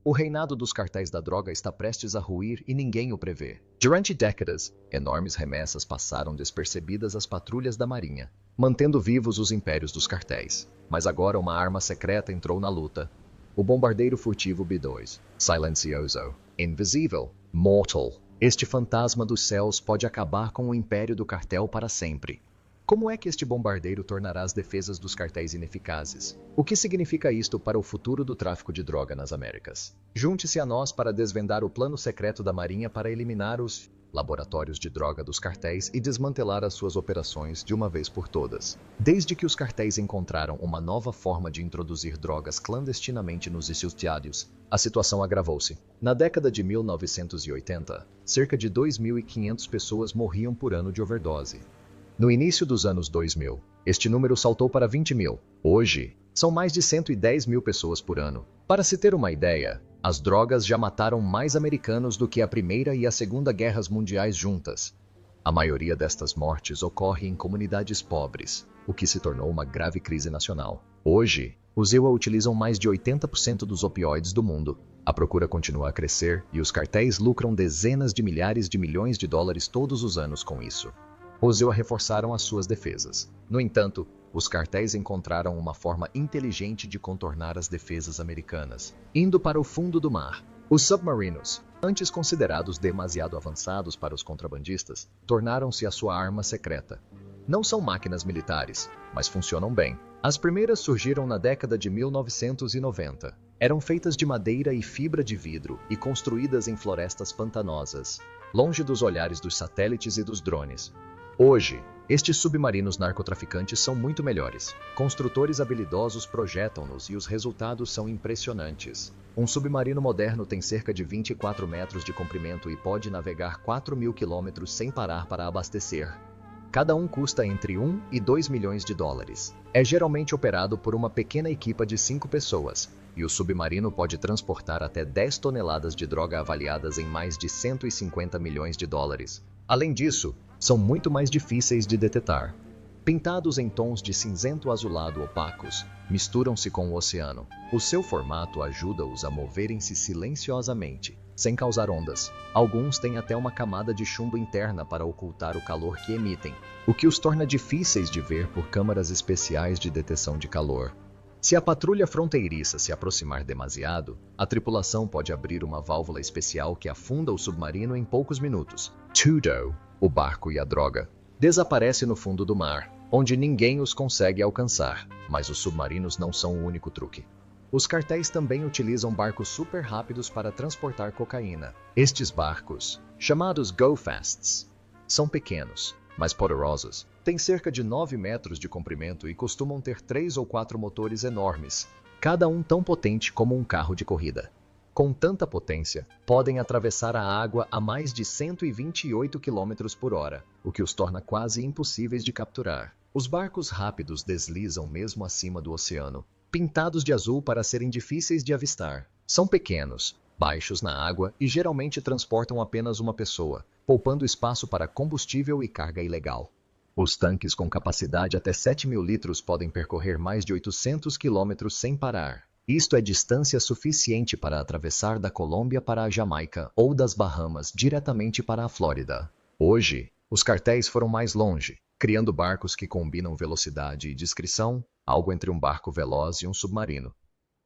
O reinado dos cartéis da droga está prestes a ruir e ninguém o prevê. Durante décadas, enormes remessas passaram despercebidas às patrulhas da Marinha, mantendo vivos os impérios dos cartéis. Mas agora uma arma secreta entrou na luta. O bombardeiro furtivo B-2, silencioso, invisível, mortal. Este fantasma dos céus pode acabar com o império do cartel para sempre. Como é que este bombardeiro tornará as defesas dos cartéis ineficazes? O que significa isto para o futuro do tráfico de droga nas Américas? Junte-se a nós para desvendar o plano secreto da Marinha para eliminar os laboratórios de droga dos cartéis e desmantelar as suas operações de uma vez por todas. Desde que os cartéis encontraram uma nova forma de introduzir drogas clandestinamente nos estados, a situação agravou-se. Na década de 1980, cerca de 2.500 pessoas morriam por ano de overdose. No início dos anos 2000, este número saltou para 20 mil. Hoje, são mais de 110 mil pessoas por ano. Para se ter uma ideia, as drogas já mataram mais americanos do que a Primeira e a Segunda Guerras Mundiais juntas. A maioria destas mortes ocorre em comunidades pobres, o que se tornou uma grave crise nacional. Hoje, os EUA utilizam mais de 80% dos opioides do mundo. A procura continua a crescer e os cartéis lucram dezenas de milhares de milhões de dólares todos os anos com isso. Os EUA reforçaram as suas defesas. No entanto, os cartéis encontraram uma forma inteligente de contornar as defesas americanas, indo para o fundo do mar. Os submarinos, antes considerados demasiado avançados para os contrabandistas, tornaram-se a sua arma secreta. Não são máquinas militares, mas funcionam bem. As primeiras surgiram na década de 1990. Eram feitas de madeira e fibra de vidro e construídas em florestas pantanosas, longe dos olhares dos satélites e dos drones. Hoje, estes submarinos narcotraficantes são muito melhores. Construtores habilidosos projetam-nos e os resultados são impressionantes. Um submarino moderno tem cerca de 24 metros de comprimento e pode navegar 4.000 quilômetros sem parar para abastecer. Cada um custa entre 1 e 2 milhões de dólares. É geralmente operado por uma pequena equipa de 5 pessoas, e o submarino pode transportar até 10 toneladas de droga avaliadas em mais de 150 milhões de dólares. Além disso, são muito mais difíceis de detectar. Pintados em tons de cinzento azulado opacos, misturam-se com o oceano. O seu formato ajuda-os a moverem-se silenciosamente, sem causar ondas. Alguns têm até uma camada de chumbo interna para ocultar o calor que emitem, o que os torna difíceis de ver por câmaras especiais de detecção de calor. Se a patrulha fronteiriça se aproximar demasiado, a tripulação pode abrir uma válvula especial que afunda o submarino em poucos minutos. Tudo, o barco e a droga, desaparece no fundo do mar, onde ninguém os consegue alcançar. Mas os submarinos não são o único truque. Os cartéis também utilizam barcos super rápidos para transportar cocaína. Estes barcos, chamados Go-Fasts, são pequenos, mas poderosos. Têm cerca de 9 metros de comprimento e costumam ter 3 ou 4 motores enormes, cada um tão potente como um carro de corrida. Com tanta potência, podem atravessar a água a mais de 128 km por hora, o que os torna quase impossíveis de capturar. Os barcos rápidos deslizam mesmo acima do oceano, pintados de azul para serem difíceis de avistar. São pequenos, baixos na água e geralmente transportam apenas uma pessoa, poupando espaço para combustível e carga ilegal. Os tanques com capacidade até 7.000 litros podem percorrer mais de 800 quilômetros sem parar. Isto é distância suficiente para atravessar da Colômbia para a Jamaica ou das Bahamas diretamente para a Flórida. Hoje, os cartéis foram mais longe, criando barcos que combinam velocidade e discrição, algo entre um barco veloz e um submarino.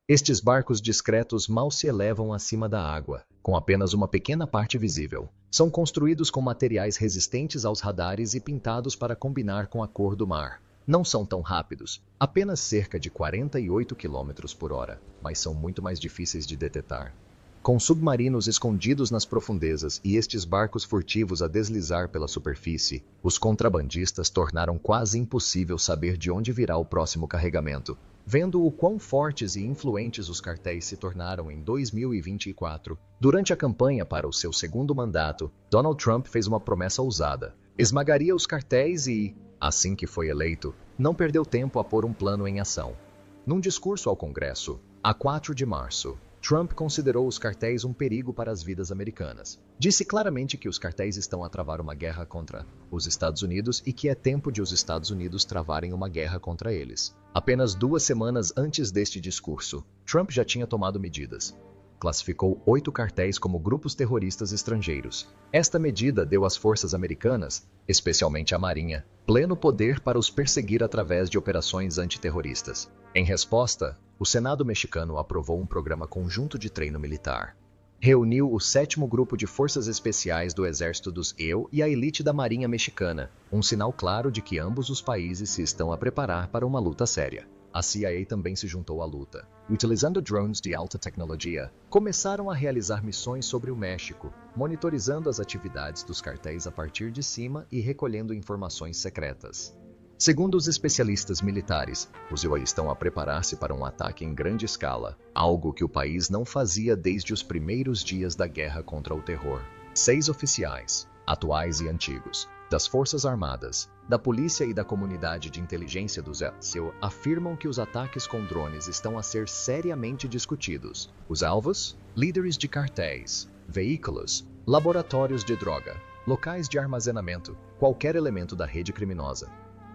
Estes barcos discretos mal se elevam acima da água, com apenas uma pequena parte visível. São construídos com materiais resistentes aos radares e pintados para combinar com a cor do mar. Não são tão rápidos, apenas cerca de 48 km por hora, mas são muito mais difíceis de detectar. Com submarinos escondidos nas profundezas e estes barcos furtivos a deslizar pela superfície, os contrabandistas tornaram quase impossível saber de onde virá o próximo carregamento. Vendo o quão fortes e influentes os cartéis se tornaram em 2024, durante a campanha para o seu segundo mandato, Donald Trump fez uma promessa ousada: esmagaria os cartéis e, assim que foi eleito, não perdeu tempo a pôr um plano em ação. Num discurso ao Congresso, a 4 de março, Trump considerou os cartéis um perigo para as vidas americanas. Disse claramente que os cartéis estão a travar uma guerra contra os Estados Unidos e que é tempo de os Estados Unidos travarem uma guerra contra eles. Apenas 2 semanas antes deste discurso, Trump já tinha tomado medidas. classificou 8 cartéis como grupos terroristas estrangeiros. Esta medida deu às forças americanas, especialmente à Marinha, pleno poder para os perseguir através de operações antiterroristas. Em resposta, o Senado mexicano aprovou um programa conjunto de treino militar. Reuniu o 7º Grupo de Forças Especiais do Exército dos EU e a elite da Marinha Mexicana, um sinal claro de que ambos os países se estão a preparar para uma luta séria. A CIA também se juntou à luta. Utilizando drones de alta tecnologia, começaram a realizar missões sobre o México, monitorizando as atividades dos cartéis a partir de cima e recolhendo informações secretas. Segundo os especialistas militares, os EU estão a preparar-se para um ataque em grande escala, algo que o país não fazia desde os primeiros dias da guerra contra o terror. 6 oficiais, atuais e antigos, das Forças Armadas, da polícia e da comunidade de inteligência do ESEO afirmam que os ataques com drones estão a ser seriamente discutidos. Os alvos? Líderes de cartéis, veículos, laboratórios de droga, locais de armazenamento, qualquer elemento da rede criminosa.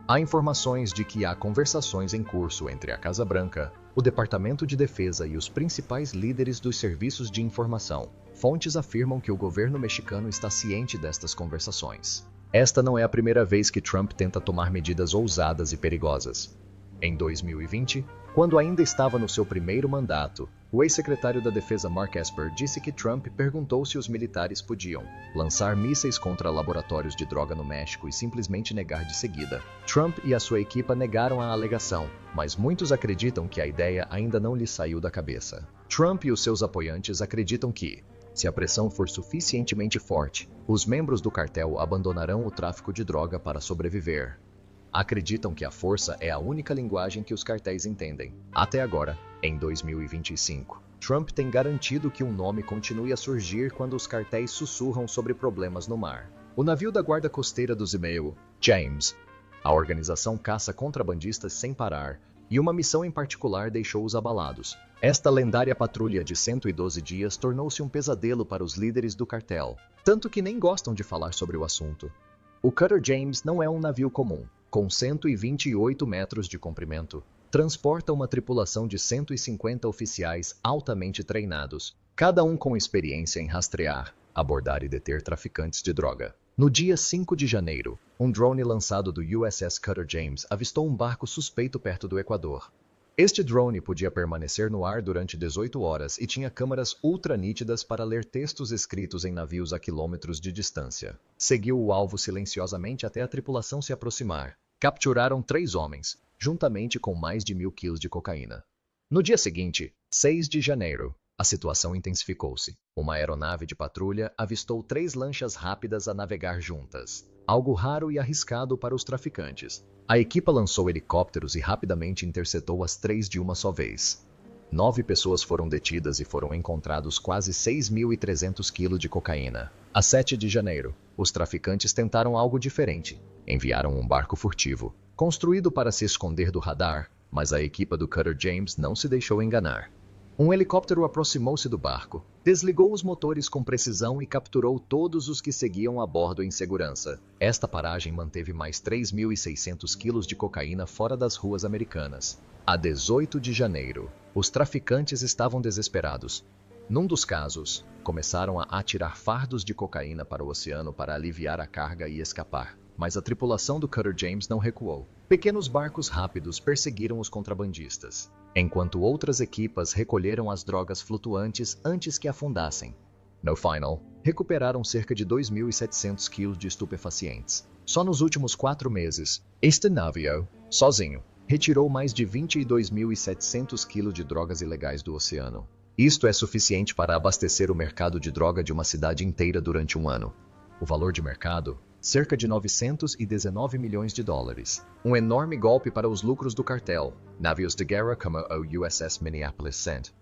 Há informações de que há conversações em curso entre a Casa Branca, o Departamento de Defesa e os principais líderes dos serviços de informação. Fontes afirmam que o governo mexicano está ciente destas conversações. Esta não é a primeira vez que Trump tenta tomar medidas ousadas e perigosas. Em 2020, quando ainda estava no seu primeiro mandato, o ex-secretário da Defesa Mark Esper disse que Trump perguntou se os militares podiam lançar mísseis contra laboratórios de droga no México e simplesmente negar de seguida. Trump e a sua equipa negaram a alegação, mas muitos acreditam que a ideia ainda não lhe saiu da cabeça. Trump e os seus apoiantes acreditam que, se a pressão for suficientemente forte, os membros do cartel abandonarão o tráfico de droga para sobreviver. Acreditam que a força é a única linguagem que os cartéis entendem. Até agora, em 2025, Trump tem garantido que um nome continue a surgir quando os cartéis sussurram sobre problemas no mar. O navio da guarda costeira do ESEO, James. A organização caça contrabandistas sem parar, e uma missão em particular deixou-os abalados. Esta lendária patrulha de 112 dias tornou-se um pesadelo para os líderes do cartel, tanto que nem gostam de falar sobre o assunto. O Cutter James não é um navio comum. Com 128 metros de comprimento, transporta uma tripulação de 150 oficiais altamente treinados, cada um com experiência em rastrear, abordar e deter traficantes de droga. No dia 5 de janeiro, um drone lançado do USS Cutter James avistou um barco suspeito perto do Equador. Este drone podia permanecer no ar durante 18 horas e tinha câmeras ultra-nítidas para ler textos escritos em navios a quilômetros de distância. Seguiu o alvo silenciosamente até a tripulação se aproximar. Capturaram 3 homens, juntamente com mais de 1.000 quilos de cocaína. No dia seguinte, 6 de janeiro, a situação intensificou-se. Uma aeronave de patrulha avistou 3 lanchas rápidas a navegar juntas, algo raro e arriscado para os traficantes. A equipa lançou helicópteros e rapidamente interceptou as 3 de uma só vez. 9 pessoas foram detidas e foram encontrados quase 6.300 quilos de cocaína. A 7 de janeiro, os traficantes tentaram algo diferente. Enviaram um barco furtivo, construído para se esconder do radar, mas a equipa do Cutter James não se deixou enganar. Um helicóptero aproximou-se do barco, desligou os motores com precisão e capturou todos os que seguiam a bordo em segurança. Esta paragem manteve mais 3.600 quilos de cocaína fora das ruas americanas. A 18 de janeiro, os traficantes estavam desesperados. Num dos casos, começaram a atirar fardos de cocaína para o oceano para aliviar a carga e escapar. Mas a tripulação do Cutter James não recuou. Pequenos barcos rápidos perseguiram os contrabandistas, enquanto outras equipas recolheram as drogas flutuantes antes que afundassem. No final, recuperaram cerca de 2.700 quilos de estupefacientes. Só nos últimos 4 meses, este navio, sozinho, retirou mais de 22.700 quilos de drogas ilegais do oceano. Isto é suficiente para abastecer o mercado de droga de uma cidade inteira durante um ano. O valor de mercado? Cerca de 919 milhões de dólares. Um enorme golpe para os lucros do cartel. Navios de guerra como o USS Minneapolis St.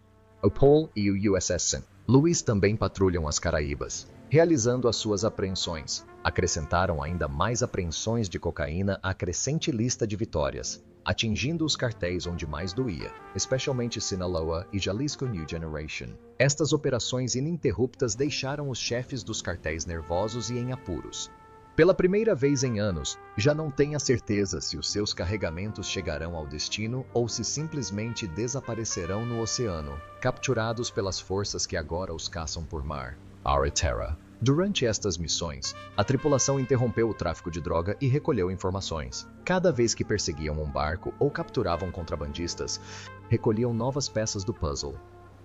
Paul e o USS St. Louis também patrulham as Caraíbas, realizando as suas apreensões. Acrescentaram ainda mais apreensões de cocaína à crescente lista de vitórias, atingindo os cartéis onde mais doía, especialmente Sinaloa e Jalisco New Generation. Estas operações ininterruptas deixaram os chefes dos cartéis nervosos e em apuros. Pela primeira vez em anos, já não tem a certeza se os seus carregamentos chegarão ao destino ou se simplesmente desaparecerão no oceano, capturados pelas forças que agora os caçam por mar. Our Terra. Durante estas missões, a tripulação interrompeu o tráfico de droga e recolheu informações. Cada vez que perseguiam um barco ou capturavam contrabandistas, recolhiam novas peças do puzzle.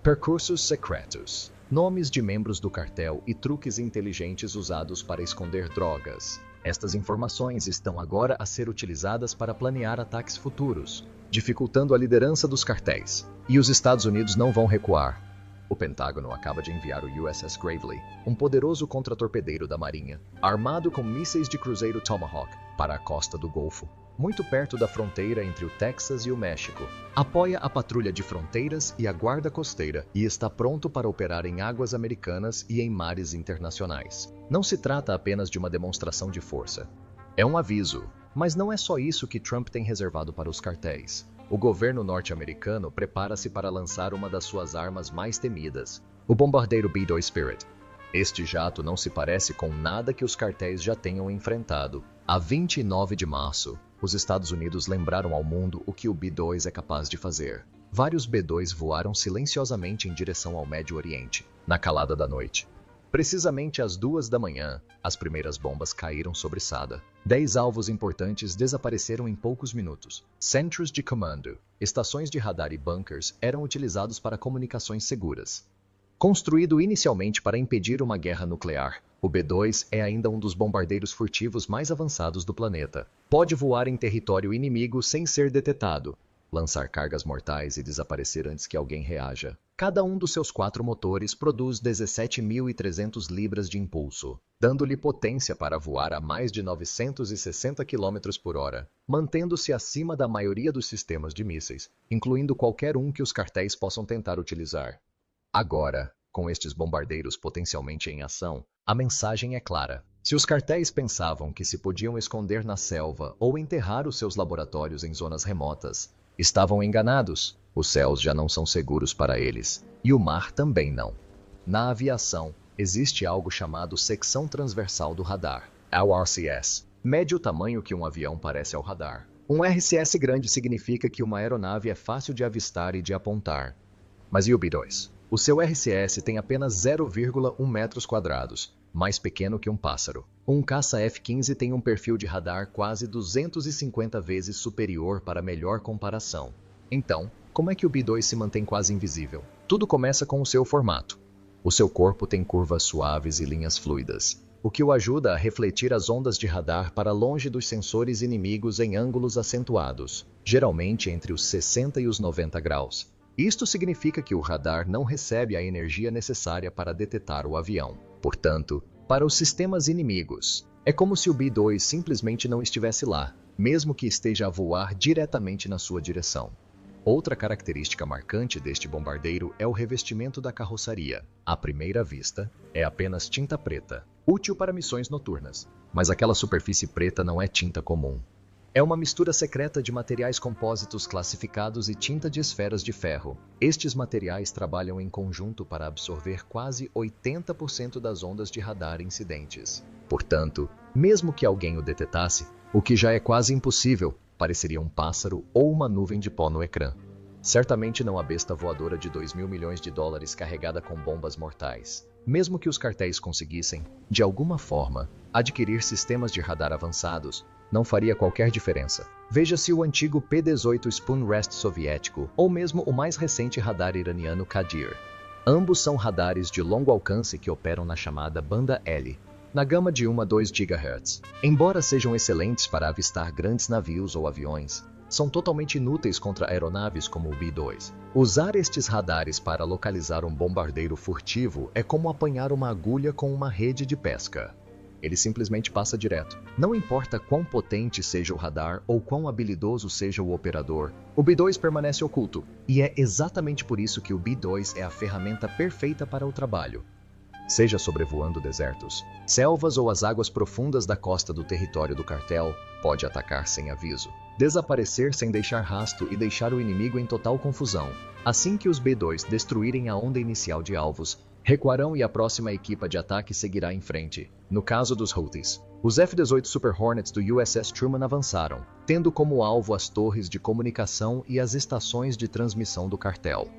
Percursos secretos. Nomes de membros do cartel e truques inteligentes usados para esconder drogas. Estas informações estão agora a ser utilizadas para planear ataques futuros, dificultando a liderança dos cartéis. E os Estados Unidos não vão recuar. O Pentágono acaba de enviar o USS Gravely, um poderoso contratorpedeiro da Marinha, armado com mísseis de cruzeiro Tomahawk, para a costa do Golfo, muito perto da fronteira entre o Texas e o México. Apoia a patrulha de fronteiras e a guarda costeira e está pronto para operar em águas americanas e em mares internacionais. Não se trata apenas de uma demonstração de força. É um aviso, mas não é só isso que Trump tem reservado para os cartéis. O governo norte-americano prepara-se para lançar uma das suas armas mais temidas, o bombardeiro B-2 Spirit. Este jato não se parece com nada que os cartéis já tenham enfrentado. A 29 de março, os Estados Unidos lembraram ao mundo o que o B-2 é capaz de fazer. Vários B-2 voaram silenciosamente em direção ao Médio Oriente, na calada da noite. Precisamente às 2 da manhã, as primeiras bombas caíram sobre Sada. 10 alvos importantes desapareceram em poucos minutos. Centros de comando, estações de radar e bunkers eram utilizados para comunicações seguras. Construído inicialmente para impedir uma guerra nuclear, o B-2 é ainda um dos bombardeiros furtivos mais avançados do planeta. Pode voar em território inimigo sem ser detectado, lançar cargas mortais e desaparecer antes que alguém reaja. Cada um dos seus 4 motores produz 17.300 libras de impulso, dando-lhe potência para voar a mais de 960 km por hora, mantendo-se acima da maioria dos sistemas de mísseis, incluindo qualquer um que os cartéis possam tentar utilizar. Agora, com estes bombardeiros potencialmente em ação, a mensagem é clara. Se os cartéis pensavam que se podiam esconder na selva ou enterrar os seus laboratórios em zonas remotas, estavam enganados. Os céus já não são seguros para eles, e o mar também não. Na aviação, existe algo chamado secção transversal do radar, o RCS. Mede o tamanho que um avião parece ao radar. Um RCS grande significa que uma aeronave é fácil de avistar e de apontar. Mas e o B-2? O seu RCS tem apenas 0,1 metros quadrados, mais pequeno que um pássaro. Um caça F-15 tem um perfil de radar quase 250 vezes superior para melhor comparação. Então, como é que o B-2 se mantém quase invisível? Tudo começa com o seu formato. O seu corpo tem curvas suaves e linhas fluidas, o que o ajuda a refletir as ondas de radar para longe dos sensores inimigos em ângulos acentuados, geralmente entre os 60 e os 90 graus. Isto significa que o radar não recebe a energia necessária para detectar o avião. Portanto, para os sistemas inimigos, é como se o B-2 simplesmente não estivesse lá, mesmo que esteja a voar diretamente na sua direção. Outra característica marcante deste bombardeiro é o revestimento da carroceria. À primeira vista, é apenas tinta preta, útil para missões noturnas. Mas aquela superfície preta não é tinta comum. É uma mistura secreta de materiais compósitos classificados e tinta de esferas de ferro. Estes materiais trabalham em conjunto para absorver quase 80% das ondas de radar incidentes. Portanto, mesmo que alguém o detectasse, o que já é quase impossível, pareceria um pássaro ou uma nuvem de pó no ecrã. Certamente não a besta voadora de 2.000 milhões de dólares carregada com bombas mortais. Mesmo que os cartéis conseguissem, de alguma forma, adquirir sistemas de radar avançados, não faria qualquer diferença. Veja-se o antigo P-18 Spoon-Rest soviético, ou mesmo o mais recente radar iraniano Qadir. Ambos são radares de longo alcance que operam na chamada banda L, na gama de 1 a 2 GHz. Embora sejam excelentes para avistar grandes navios ou aviões, são totalmente inúteis contra aeronaves como o B-2. Usar estes radares para localizar um bombardeiro furtivo é como apanhar uma agulha com uma rede de pesca. Ele simplesmente passa direto. Não importa quão potente seja o radar ou quão habilidoso seja o operador, o B-2 permanece oculto. E é exatamente por isso que o B-2 é a ferramenta perfeita para o trabalho. Seja sobrevoando desertos, selvas ou as águas profundas da costa do território do cartel, pode atacar sem aviso, desaparecer sem deixar rastro e deixar o inimigo em total confusão. Assim que os B-2 destruírem a onda inicial de alvos, Recuarão e a próxima equipa de ataque seguirá em frente. No caso dos Houthis, os F-18 Super Hornets do USS Truman avançaram, tendo como alvo as torres de comunicação e as estações de transmissão do cartel.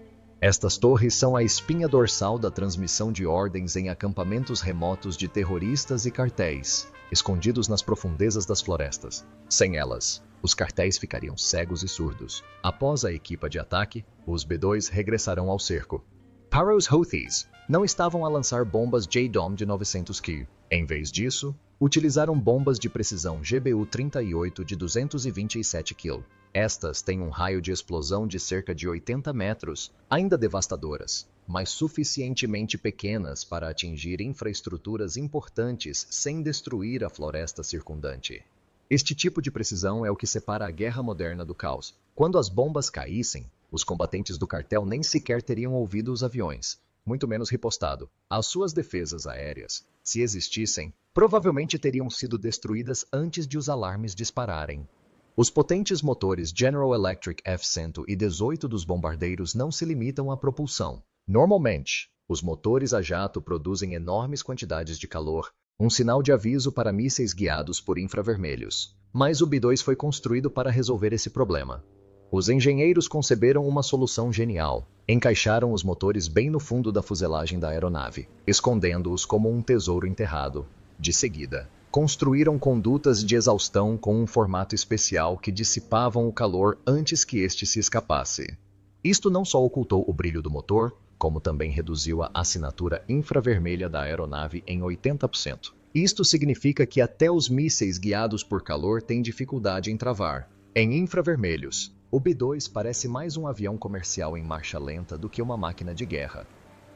Estas torres são a espinha dorsal da transmissão de ordens em acampamentos remotos de terroristas e cartéis, escondidos nas profundezas das florestas. Sem elas, os cartéis ficariam cegos e surdos. Após a equipa de ataque, os B-2 regressarão ao cerco. Para os Houthis, não estavam a lançar bombas J-Dome de 900 kg. Em vez disso, utilizaram bombas de precisão GBU-38 de 227 kg. Estas têm um raio de explosão de cerca de 80 metros, ainda devastadoras, mas suficientemente pequenas para atingir infraestruturas importantes sem destruir a floresta circundante. Este tipo de precisão é o que separa a guerra moderna do caos. Quando as bombas caíssem, os combatentes do cartel nem sequer teriam ouvido os aviões, muito menos ripostado. As suas defesas aéreas, se existissem, provavelmente teriam sido destruídas antes de os alarmes dispararem. Os potentes motores General Electric F-118 dos bombardeiros não se limitam à propulsão. Normalmente, os motores a jato produzem enormes quantidades de calor, um sinal de aviso para mísseis guiados por infravermelhos. Mas o B-2 foi construído para resolver esse problema. Os engenheiros conceberam uma solução genial. Encaixaram os motores bem no fundo da fuselagem da aeronave, escondendo-os como um tesouro enterrado. De seguida, construíram condutas de exaustão com um formato especial que dissipavam o calor antes que este se escapasse. Isto não só ocultou o brilho do motor, como também reduziu a assinatura infravermelha da aeronave em 80%. Isto significa que até os mísseis guiados por calor têm dificuldade em travar. Em infravermelhos, o B-2 parece mais um avião comercial em marcha lenta do que uma máquina de guerra.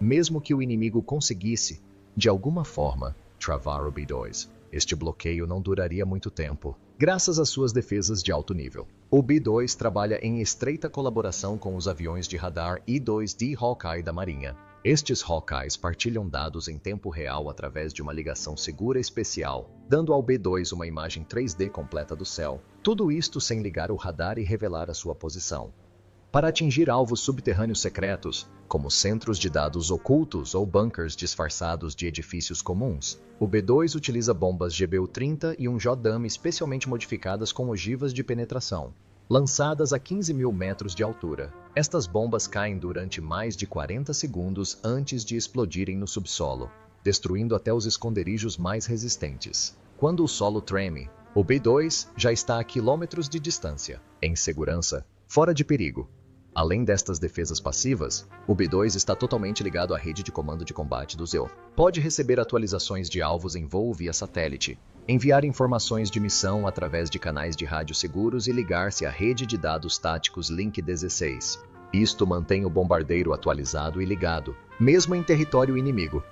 Mesmo que o inimigo conseguisse, de alguma forma, travar o B-2, este bloqueio não duraria muito tempo, graças às suas defesas de alto nível. O B-2 trabalha em estreita colaboração com os aviões de radar I-2D Hawkeye da Marinha. Estes Hawkeyes partilham dados em tempo real através de uma ligação segura especial, dando ao B-2 uma imagem 3D completa do céu. Tudo isto sem ligar o radar e revelar a sua posição. Para atingir alvos subterrâneos secretos, como centros de dados ocultos ou bunkers disfarçados de edifícios comuns, o B-2 utiliza bombas GBU-30 e um JDAM especialmente modificadas com ogivas de penetração. Lançadas a 15 mil metros de altura, estas bombas caem durante mais de 40 segundos antes de explodirem no subsolo, destruindo até os esconderijos mais resistentes. Quando o solo treme, o B-2 já está a quilômetros de distância, em segurança, fora de perigo. Além destas defesas passivas, o B-2 está totalmente ligado à rede de comando de combate do ZEO. Pode receber atualizações de alvos em voo via satélite, enviar informações de missão através de canais de rádio seguros e ligar-se à rede de dados táticos Link 16. Isto mantém o bombardeiro atualizado e ligado, mesmo em território inimigo.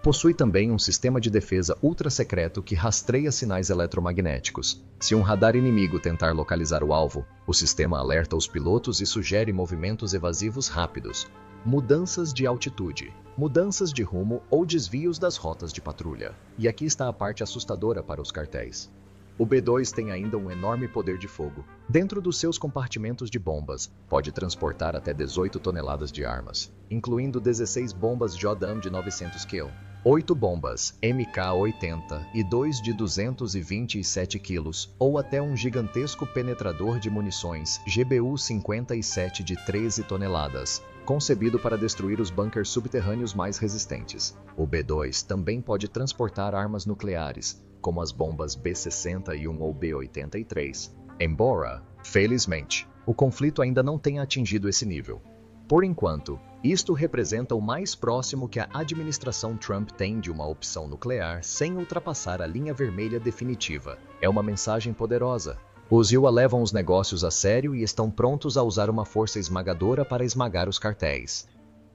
Possui também um sistema de defesa ultra-secreto que rastreia sinais eletromagnéticos. Se um radar inimigo tentar localizar o alvo, o sistema alerta os pilotos e sugere movimentos evasivos rápidos, mudanças de altitude, mudanças de rumo ou desvios das rotas de patrulha. E aqui está a parte assustadora para os cartéis. O B-2 tem ainda um enorme poder de fogo. Dentro dos seus compartimentos de bombas, pode transportar até 18 toneladas de armas, incluindo 16 bombas JDAM de 900 kg, 8 bombas MK-80 e 2 de 227 kg, ou até um gigantesco penetrador de munições GBU-57 de 13 toneladas, concebido para destruir os bunkers subterrâneos mais resistentes. O B-2 também pode transportar armas nucleares, como as bombas B-61 ou B-83. Embora, felizmente, o conflito ainda não tenha atingido esse nível. Por enquanto, isto representa o mais próximo que a administração Trump tem de uma opção nuclear sem ultrapassar a linha vermelha definitiva. É uma mensagem poderosa. Os UA levam os negócios a sério e estão prontos a usar uma força esmagadora para esmagar os cartéis.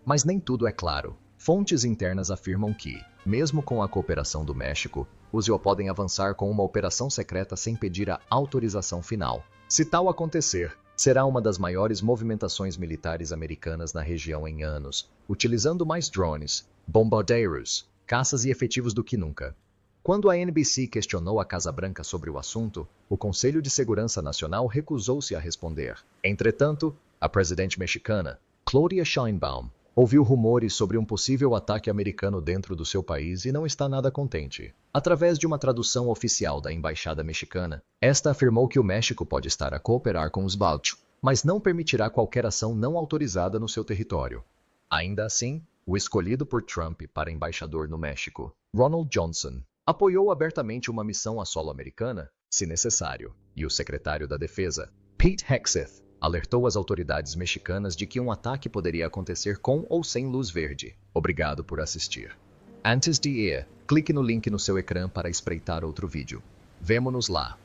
Mas nem tudo é claro. Fontes internas afirmam que, mesmo com a cooperação do México, os UA podem avançar com uma operação secreta sem pedir a autorização final. Se tal acontecer, será uma das maiores movimentações militares americanas na região em anos, utilizando mais drones, bombardeiros, caças e efetivos do que nunca. Quando a NBC questionou a Casa Branca sobre o assunto, o Conselho de Segurança Nacional recusou-se a responder. Entretanto, a presidente mexicana, Claudia Sheinbaum, ouviu rumores sobre um possível ataque americano dentro do seu país e não está nada contente. Através de uma tradução oficial da Embaixada Mexicana, esta afirmou que o México pode estar a cooperar com os Baltics, mas não permitirá qualquer ação não autorizada no seu território. Ainda assim, o escolhido por Trump para embaixador no México, Ronald Johnson, apoiou abertamente uma missão a solo americana, se necessário, e o secretário da Defesa, Pete Hegseth, alertou as autoridades mexicanas de que um ataque poderia acontecer com ou sem luz verde. Obrigado por assistir. Antes de ir, clique no link no seu ecrã para espreitar outro vídeo. Vemo-nos lá.